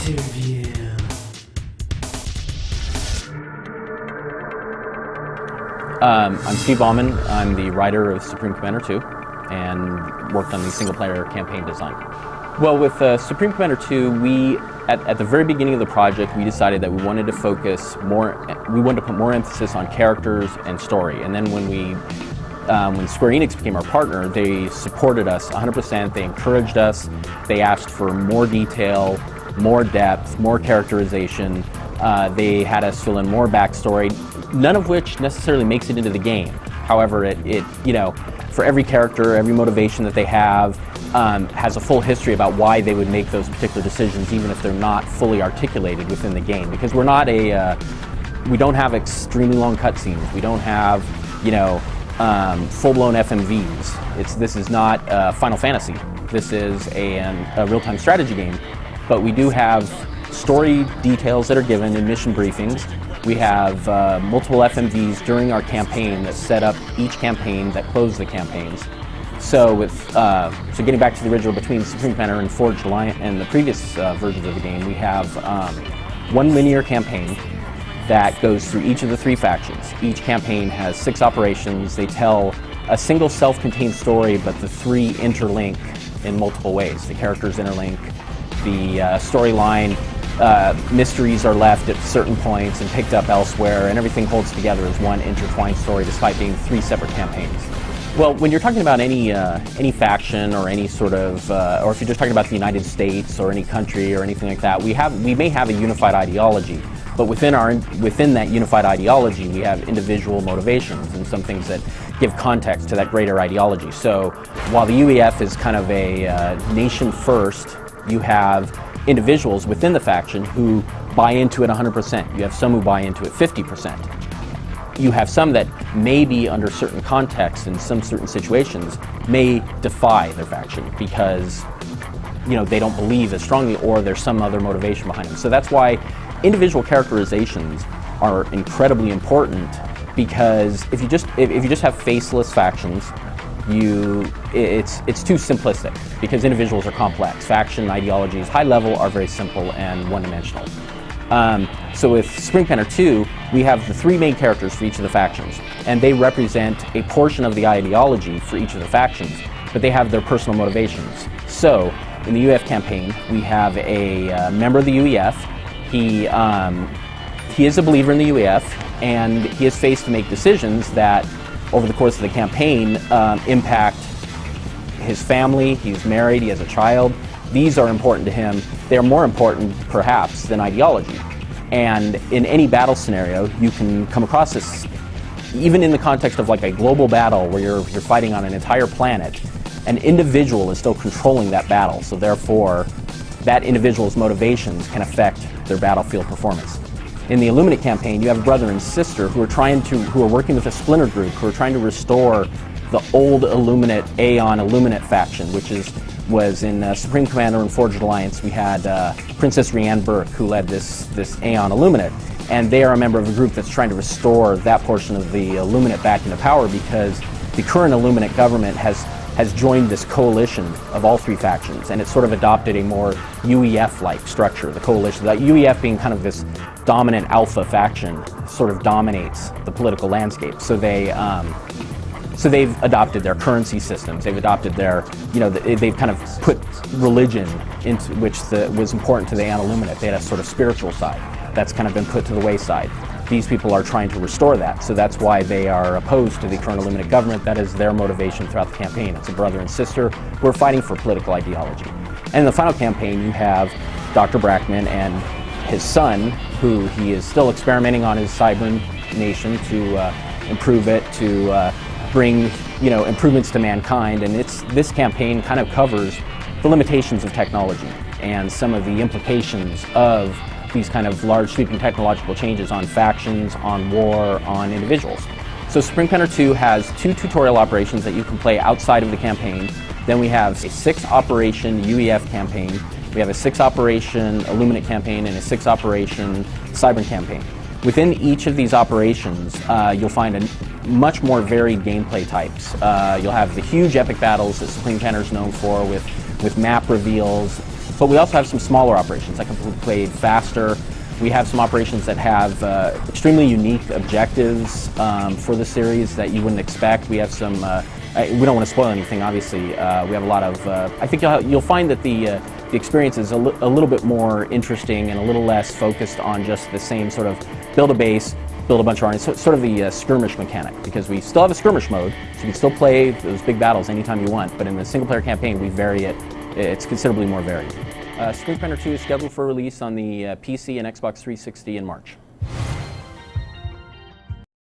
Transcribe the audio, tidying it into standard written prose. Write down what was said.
Interview. I'm Steve Ballman. I'm the writer of Supreme Commander 2 and worked on the single-player campaign design. Well, with Supreme Commander 2, at the very beginning of the project, we decided that we wanted to put more emphasis on characters and story. And then when Square Enix became our partner, they supported us 100%. They encouraged us. They asked for more detail, more depth, more characterization. They had us fill in more backstory, none of which necessarily makes it into the game. However, it for every character, every motivation that they have, has a full history about why they would make those particular decisions, even if they're not fully articulated within the game. Because we don't have extremely long cutscenes. We don't have, full-blown FMVs. This is not Final Fantasy. This is a real-time strategy game. But we do have story details that are given in mission briefings. We have multiple FMVs during our campaign that set up each campaign, that close the campaigns. So getting back to the original, between Supreme Commander and Forged Alliance and the previous versions of the game, we have one linear campaign that goes through each of the three factions. Each campaign has 6 operations. They tell a single self-contained story, but the three interlink in multiple ways. The characters interlink, the storyline mysteries are left at certain points and picked up elsewhere, and everything holds together as one intertwined story despite being 3 separate campaigns. Well, when you're talking about any faction or any sort of, or if you're just talking about the United States or any country or anything like that, we may have a unified ideology, but within that unified ideology, we have individual motivations and some things that give context to that greater ideology. So while the UEF is kind of a nation first, you have individuals within the faction who buy into it 100%. You have some who buy into it 50%. You have some that maybe under certain contexts and some certain situations may defy their faction because they don't believe as strongly, or there's some other motivation behind them. So that's why individual characterizations are incredibly important, because if you just have faceless factions, it's too simplistic, because individuals are complex. Faction ideologies, high level, are very simple and one-dimensional. So with Supreme Commander 2, we have the 3 main characters for each of the factions, and they represent a portion of the ideology for each of the factions, but they have their personal motivations. So in the UEF campaign, we have a member of the UEF. He is a believer in the UEF, and he is faced to make decisions that over the course of the campaign impact his family. He's married, he has a child. These are important to him. They're more important, perhaps, than ideology. And in any battle scenario, you can come across this, even in the context of like a global battle where you're fighting on an entire planet. An individual is still controlling that battle, so therefore that individual's motivations can affect their battlefield performance. In the Illuminate campaign, you have a brother and sister who are working with a splinter group, who are trying to restore the old Illuminate, Aeon Illuminate faction, which was in Supreme Commander and Forged Alliance. We had Princess Rianne Burke, who led this Aeon Illuminate, and they are a member of a group that's trying to restore that portion of the Illuminate back into power, because the current Illuminate government has joined this coalition of all 3 factions, and it's sort of adopted a more UEF-like structure. The coalition, the UEF being kind of this dominant alpha faction, sort of dominates the political landscape. So they've adopted their currency systems. They've adopted their, they've kind of put religion into which was important to the Aeon Illuminate. They had a sort of spiritual side that's kind of been put to the wayside. These people are trying to restore that, so that's why they are opposed to the current Illuminate government. That is their motivation throughout the campaign. It's a brother and sister who are fighting for political ideology. And in the final campaign, you have Dr. Brackman and his son, who he is still experimenting on his Cybran nation to improve it, to bring improvements to mankind. And this campaign kind of covers the limitations of technology and some of the implications of these kind of large sweeping technological changes on factions, on war, on individuals. So Supreme Commander 2 has 2 tutorial operations that you can play outside of the campaign. Then we have a 6-operation UEF campaign. We have a 6-operation Illuminate campaign and a 6-operation Cybran campaign. Within each of these operations, you'll find a much more varied gameplay types. You'll have the huge epic battles that Supreme Commander is known for, with map reveals, But we also have some smaller operations that can be played faster. We have some operations that have extremely unique objectives for the series that you wouldn't expect. We have some, we don't want to spoil anything, obviously. We have a lot of, I think you'll find that the experience is a little bit more interesting and a little less focused on just the same sort of build a base, build a bunch of armies, so sort of the skirmish mechanic, because we still have a skirmish mode, so you can still play those big battles anytime you want, but in the single-player campaign we vary it. It's considerably more varied. Screen Printer 2 is scheduled for release on the PC and Xbox 360 in March.